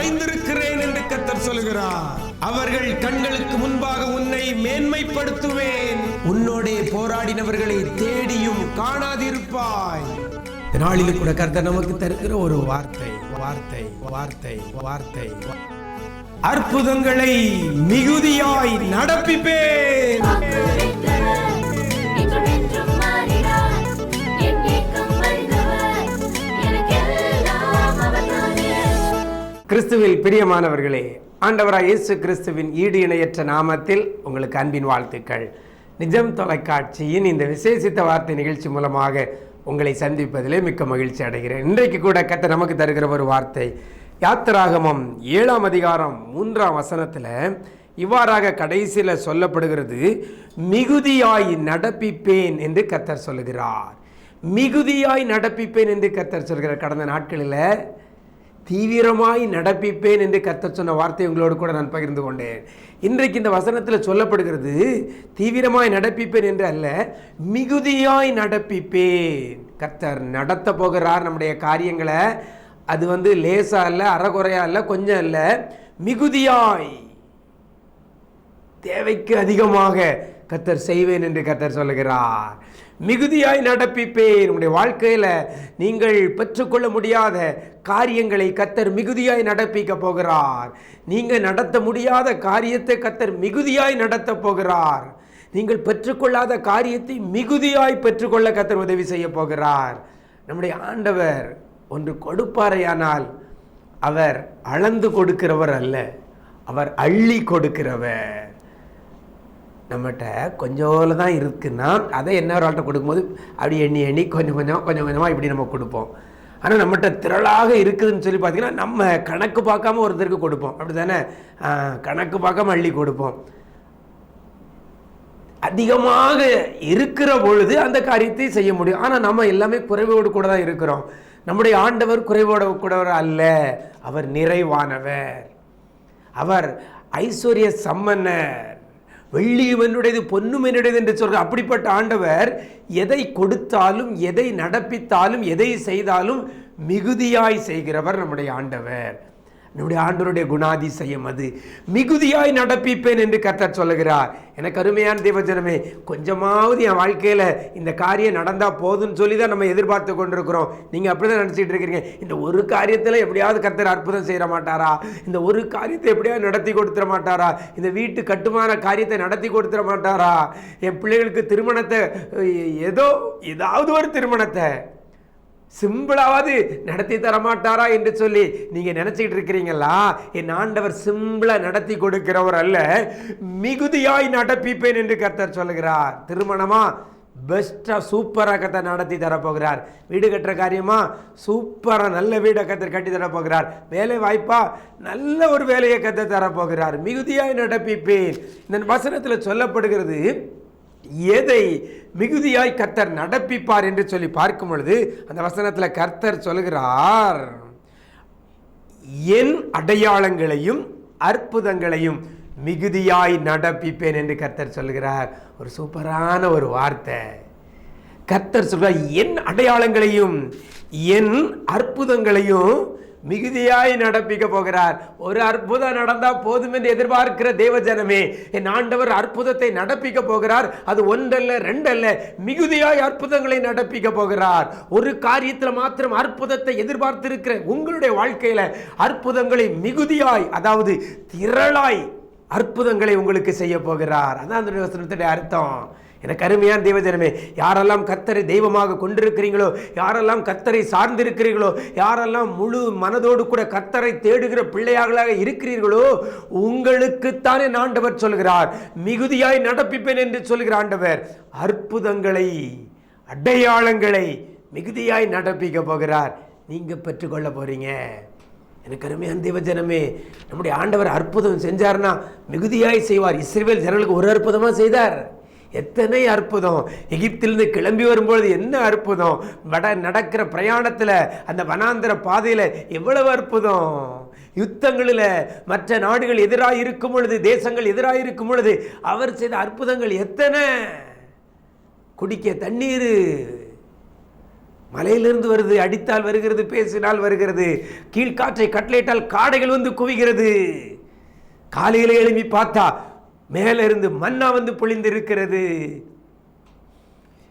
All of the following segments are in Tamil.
வரைந்திருக்கிறேன் என்று கர்த்தர் சொல்கிறார். அவர்கள் கண்களுக்கு முன்பாக உன்னை மேன்மைப்படுத்துவேன். உன்னோடே போராடினவர்களை தேடியும் காணாதிருப்பாய். நாளில் கூட கர்த்தர் நமக்கு தருகிற ஒரு வார்த்தை வார்த்தை வார்த்தை வார்த்தை அற்புதங்களை மிகுதியாய் நடப்பிப்பேன். கிறிஸ்துவில் பிரியமானவர்களே, ஆண்டவராய் இயேசு கிறிஸ்துவின் ஈடு இணையற்ற நாமத்தில் உங்களுக்கு அன்பின் வாழ்த்துக்கள். நிஜம் தொலைக்காட்சியின் இந்த விசேஷித்த வார்த்தை நிகழ்ச்சி மூலமாக உங்களை சந்திப்பதிலே மிக்க மகிழ்ச்சி அடைகிறேன். இன்றைக்கு கூட கர்த்தர் நமக்கு தருகிற ஒரு வார்த்தை யாத்திராகமம் 7ஆம் அதிகாரம் 3ஆம் வசனத்தில் இவ்வாறாக கடைசியில் சொல்லப்படுகிறது, மிகுதியாய் நடப்பிப்பேன் என்று கர்த்தர் சொல்லுகிறார். மிகுதியாய் நடப்பிப்பேன் என்று கர்த்தர் சொல்கிறார். கடந்த நாட்களில் தீவிரமாய் நடப்பிப்பேன் என்று கர்த்தர் சொன்ன வார்த்தை உங்களோடு கூட நான் பகிர்ந்து கொண்டேன். இன்றைக்கு இந்த வசனத்தில் சொல்லப்படுகிறது, தீவிரமாய் நடப்பிப்பேன் என்று அல்ல, மிகுதியாய் நடப்பிப்பேன். கர்த்தர் நடத்த போகிறார் நம்முடைய காரியங்களை. அது லேசா அல்ல, அறகுறையா அல்ல, கொஞ்சம் அல்ல, மிகுதியாய், தேவைக்கு அதிகமாக கர்த்தர் செய்வேன் என்று கர்த்தர் சொல்லுகிறார். மிகுதியாய் நடப்பிப்பேன். உங்களுடைய வாழ்க்கையில் நீங்கள் பெற்றுக்கொள்ள முடியாத காரியங்களை கர்த்தர் மிகுதியாய் நடப்பிக்க போகிறார். நீங்கள் நடத்த முடியாத காரியத்தை கர்த்தர் மிகுதியாய் நடத்த போகிறார். நீங்கள் பெற்றுக்கொள்ளாத காரியத்தை மிகுதியாய் பெற்றுக்கொள்ள கர்த்தர் உதவி செய்ய போகிறார். நம்முடைய ஆண்டவர் ஒன்று கொடுப்பாரையானால் அவர் அளந்து கொடுக்கிறவர் அல்ல, அவர் அள்ளி கொடுக்கிறவர். நம்மகிட்ட கொஞ்சோல தான் இருக்குன்னா அதை என்ன ஒரு ஆள்கிட்ட கொடுக்கும்போது அப்படி எண்ணி எண்ணி கொஞ்சம் கொஞ்சமாக இப்படி நம்ம கொடுப்போம். ஆனால் நம்மகிட்ட திரளாக இருக்குதுன்னு சொல்லி பார்த்தீங்கன்னா நம்ம கணக்கு பார்க்காம ஒருத்தருக்கு கொடுப்போம். அப்படி தானே? கணக்கு பார்க்காம அள்ளி கொடுப்போம். அதிகமாக இருக்கிற பொழுது அந்த காரியத்தை செய்ய முடியும். ஆனால் நம்ம எல்லாமே குறைவோடு கூட தான் இருக்கிறோம். நம்முடைய ஆண்டவர் குறைவோடு கூடவர் அல்ல, அவர் நிறைவானவர், அவர் ஐஸ்வர்ய சம்பன்னர், வெள்ளியும் என்னுடையது பொன்னும் என்னுடையது என்று சொல்ற அப்படிப்பட்ட ஆண்டவர் எதை கொடுத்தாலும் எதை நடப்பித்தாலும் எதை செய்தாலும் மிகுதியாய் செய்கிறவர் நம்முடைய ஆண்டவர். நம்முடைய ஆண்டவருடைய குணாதிசயம் அது. மிகுதியாய் நடப்பிப்பேன் என்று கர்த்தர் சொல்லுகிறார். எனக்கு அருமையான தேவஜனமே, கொஞ்சமாவது என் வாழ்க்கையில் இந்த காரியம் நடந்தால் போதுன்னு சொல்லி தான் நம்ம எதிர்பார்த்து கொண்டிருக்கிறோம். நீங்கள் அப்படி தான் நினச்சிட்டு இருக்கிறீங்க. இந்த ஒரு காரியத்தில் எப்படியாவது கர்த்தர் அற்புதம் செய்ய மாட்டாரா? இந்த ஒரு காரியத்தை எப்படியாவது நடத்தி கொடுத்துட மாட்டாரா? இந்த வீட்டு கட்டுமான காரியத்தை நடத்தி கொடுத்துட மாட்டாரா? என் பிள்ளைகளுக்கு திருமணத்தை ஏதாவது ஒரு திருமணத்தை சிம்பிளாவது நடத்தி தரமாட்டாரா என்று சொல்லி நீங்க நினைச்சிட்டு இருக்கிறீங்களா? என் ஆண்டவர் சிம்பிளா நடத்தி கொடுக்கிறவர் அல்ல, மிகுதியாய் நடப்பிப்பேன் என்று கர்த்தர் சொல்லுகிறார். திருமணமா பெஸ்டா சூப்பரா கர்த்தர் நடத்தி தரப்போகிறார். வீடு கட்டுற காரியமா சூப்பரா நல்ல வீடை கர்த்தர் கட்டி தரப்போகிறார். வேலை வாய்ப்பா நல்ல ஒரு வேலையை கர்த்தர் தரப்போகிறார். மிகுதியாய் நடப்பிப்பேன். இந்த வசனத்தில் சொல்லப்படுகிறது, எதை மிகுதியாய் கர்த்தர் நடப்பிப்பார் என்று சொல்லி பார்க்கும் பொழுது அந்த வசனத்தில் கர்த்தர் சொல்கிறார், என் அடையாளங்களையும் அற்புதங்களையும் மிகுதியாய் நடப்பிப்பேன் என்று கர்த்தர் சொல்கிறார். ஒரு சூப்பரான ஒரு வார்த்தை. கர்த்தர் சொல்றார், என் அடையாளங்களையும் என் அற்புதங்களையும் மிகுதியாய் நடப்பிக்க போகிறார். ஒரு அற்புதம் நடந்தா போதும் என்று எதிர்பார்க்கிற தேவஜனமே, என் ஆண்டவர் அற்புதத்தை நடப்பிக்க போகிறார். அது ஒன்றல்ல ரெண்டல்ல, மிகுதியாய் அற்புதங்களை நடப்பிக்க போகிறார். ஒரு காரியத்தில் மாத்திரம் அற்புதத்தை எதிர்பார்த்திருக்கிற உங்களுடைய வாழ்க்கையில அற்புதங்களை மிகுதியாய், அதாவது திரளாய் அற்புதங்களை உங்களுக்கு செய்ய போகிறார். அதான் அந்த வசனத்துடைய அர்த்தம். எனக்கு அருமையான தேவஜனமே, யாரெல்லாம் கர்த்தரை தெய்வமாக கொண்டிருக்கிறீங்களோ, யாரெல்லாம் கர்த்தரை சார்ந்திருக்கிறீர்களோ, யாரெல்லாம் முழு மனதோடு கூட கர்த்தரை தேடுகிற பிள்ளையாக இருக்கிறீர்களோ, உங்களுக்குத்தானே ஆண்டவர் சொல்கிறார், மிகுதியாய் நடப்பிப்பேன் என்று சொல்கிற ஆண்டவர் அற்புதங்களை அடையாளங்களை மிகுதியாய் நடப்பிக்க போகிறார். நீங்க பெற்றுக்கொள்ள போறீங்க. எனக்கு அருமையான தேவஜனமே, நம்முடைய ஆண்டவர் அற்புதம் செஞ்சார்னா மிகுதியாய் செய்வார். இஸ்ரவேல் ஜனங்களுக்கு ஒரு அற்புதமா செய்தார். எத்தனை அற்புதம்! எகிப்திலிருந்து கிளம்பி வரும்பொழுது என்ன அற்புதம்! நடக்கிற பிரயாணத்தில் அந்த வனாந்திர பாதையில் எவ்வளவு அற்புதம்! யுத்தங்களில் மற்ற நாடுகள் எதிராக இருக்கும் பொழுது, தேசங்கள் எதிராக இருக்கும் பொழுது அவர் செய்த அற்புதங்கள் எத்தனை! குடிக்க தண்ணீர், மலையிலிருந்து வருது, அடித்தால் வருகிறது, பேசினால் வருகிறது, கீழ்காற்றை கட்டளையிட்டால் காடைகள் வந்து குவிகிறது. காலையில எழுப்பி பார்த்தா மேல இருந்து மன்னா வந்து பொழிந்து இருக்கிறது.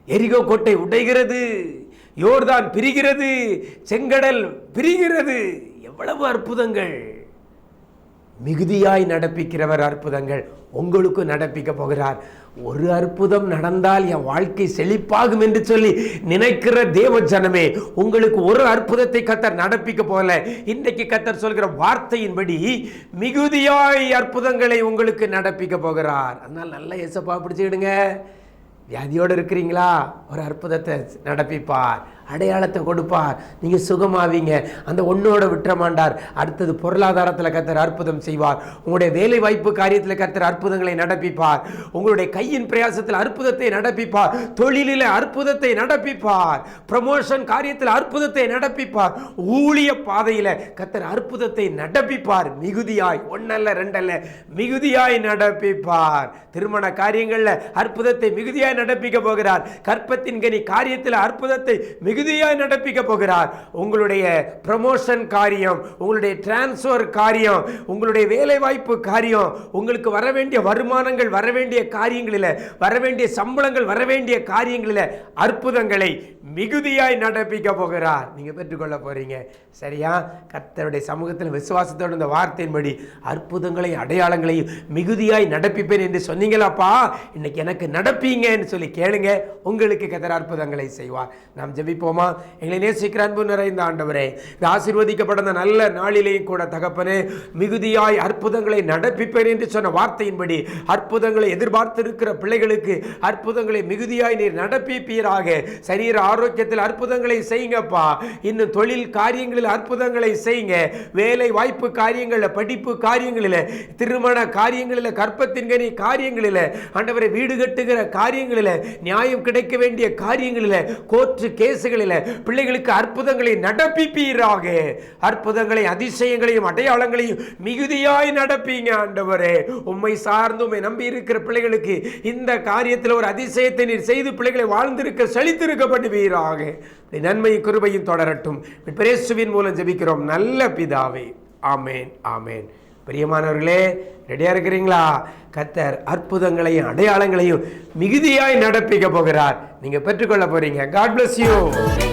எரிகோ கோட்டை உடைகிறது, யோர்தான் பிரிகிறது, செங்கடல் பிரிகிறது. எவ்வளவு அற்புதங்கள்! மிகுதியாய் நடப்பிக்கிறவர் அற்புதங்கள் உங்களுக்கு நடப்பிக்க போகிறார். ஒரு அற்புதம் நடந்தால் என் வாழ்க்கை செழிப்பாகும் என்று சொல்லி நினைக்கிற தேவ ஜனமே, உங்களுக்கு ஒரு அற்புதத்தை கர்த்தர் நடப்பிக்க போல. இன்றைக்கு கர்த்தர் சொல்கிற வார்த்தையின்படி மிகுதியாய் அற்புதங்களை உங்களுக்கு நடப்பிக்க போகிறார். அதனால் நல்ல ஏசப்பா பிடிச்சிடுங்க. வியாதியோடு இருக்கிறீங்களா? ஒரு அற்புதத்தை நடப்பிப்பார், அடையாளத்தை கொடுப்பார், நீங்கள் சுகமாவீங்க. அந்த ஒன்னோட விட்டுற மாட்டார். அடுத்தது பொருளாதாரத்தில் கர்த்தர் அற்புதம் செய்வார். உங்களுடைய வேலை வாய்ப்பு காரியத்தில் கர்த்தர் அற்புதங்களை நடப்பிப்பார். உங்களுடைய கையின் பிரயாசத்தில் அற்புதத்தை நடப்பிப்பார். தொழிலில் அற்புதத்தை நடப்பிப்பார். ப்ரமோஷன் காரியத்தில் அற்புதத்தை நடப்பிப்பார். ஊழிய பாதையில் கர்த்தர் அற்புதத்தை நடப்பிப்பார். மிகுதியாய், ஒன்னல்ல ரெண்டல்ல, மிகுதியாய் நடப்பிப்பார். திருமண காரியங்களில் அற்புதத்தை மிகுதியாய் நடப்பிக்க போகிறார். கற்பத்தின் கனி காரியத்தில் அற்புதத்தை மிகுதியாய் நடப்பிக்க போகிறார். உங்களுடைய ப்ரமோஷன் காரியம், உங்களுடைய டிரான்ஸ்ஃபர் காரியம், உங்களுடைய வேலை வாய்ப்பு காரியம், உங்களுக்கு வர வேண்டிய வருமானங்கள், வர வேண்டிய காரியங்களில், வர வேண்டிய சம்பளங்கள், வர வேண்டிய காரியங்களில் அற்புதங்களை மிகுதியாய் நடப்பிக்க போகிறார். நீங்க பெற்றுக்கொள்ள போறீங்க. சரியா? கர்த்தருடைய சமூகத்தில் விசுவாசத்தோடு இந்த வார்த்தையின்படி அற்புதங்களையும் அடையாளங்களையும் மிகுதியாய் நடப்பிப்பேன் என்று சொன்னீங்களாப்பா, இன்னைக்கு எனக்கு நடப்பீங்கன்னு சொல்லி கேளுங்க. உங்களுக்கு கர்த்தர் அற்புதங்களை செய்வார். நாம் ஜெபிப்போமா? எங்களை நேசிக்கிற அன்பு நிறைந்த ஆண்டவரே, இந்த ஆசீர்வதிக்கப்பட்ட நல்ல நாளிலேயும் கூட தகப்பனே, மிகுதியாய் அற்புதங்களை நடப்பிப்பேன் என்று சொன்ன வார்த்தையின்படி அற்புதங்களை எதிர்பார்த்திருக்கிற பிள்ளைகளுக்கு அற்புதங்களை மிகுதியாய் நீர் நடப்பிப்பீராக. சரீர ஆரோக்கியத்தில் அற்புதங்களை செய்யுங்கப்பா. இன்னும் தொழில் காரியங்களில் அற்புதங்களை செய்யுங்க. வேலை வாய்ப்பு காரியங்களில், படிப்பு காரியங்களில், திருமண காரியங்களில், கற்பத்தின் கனி காரியங்களில், ஆண்டவரை வீடு கட்டுகிற காரியங்களில், நியாயம் கிடைக்க வேண்டிய காரியங்களில், கோர்ட்டு கேசுகளில் பிள்ளைகளுக்கு அற்புதங்களை நடப்பிப்பீராக. அற்புதங்களை, அதிசயங்களையும் அடையாளங்களையும் மிகுதியாய் நடப்பீங்க ஆண்டவரே. உம்மை சார்ந்து உம்மை நம்பி இருக்கிற பிள்ளைகளுக்கு இந்த காரியத்தில் ஒரு அதிசயத்தை நீர் செய்து பிள்ளைகளை வாழ்ந்திருக்க செழித்திருக்க பண்ணுவீராக. நன்மையும் கிருபையும் தொடரட்டும். இயேசுவின் மூலம் ஜெபிக்கிறோம் நல்ல பிதாவே. ஆமேன், ஆமேன். பிரியமானவர்களே, ரெடியா இருக்கிறீங்களா? கர்த்தர் அற்புதங்களையும் அடையாளங்களையும் மிகுதியாய் நடப்பிக்க போகிறார். நீங்க பெற்றுக்கொள்ள போறீங்க. God bless you.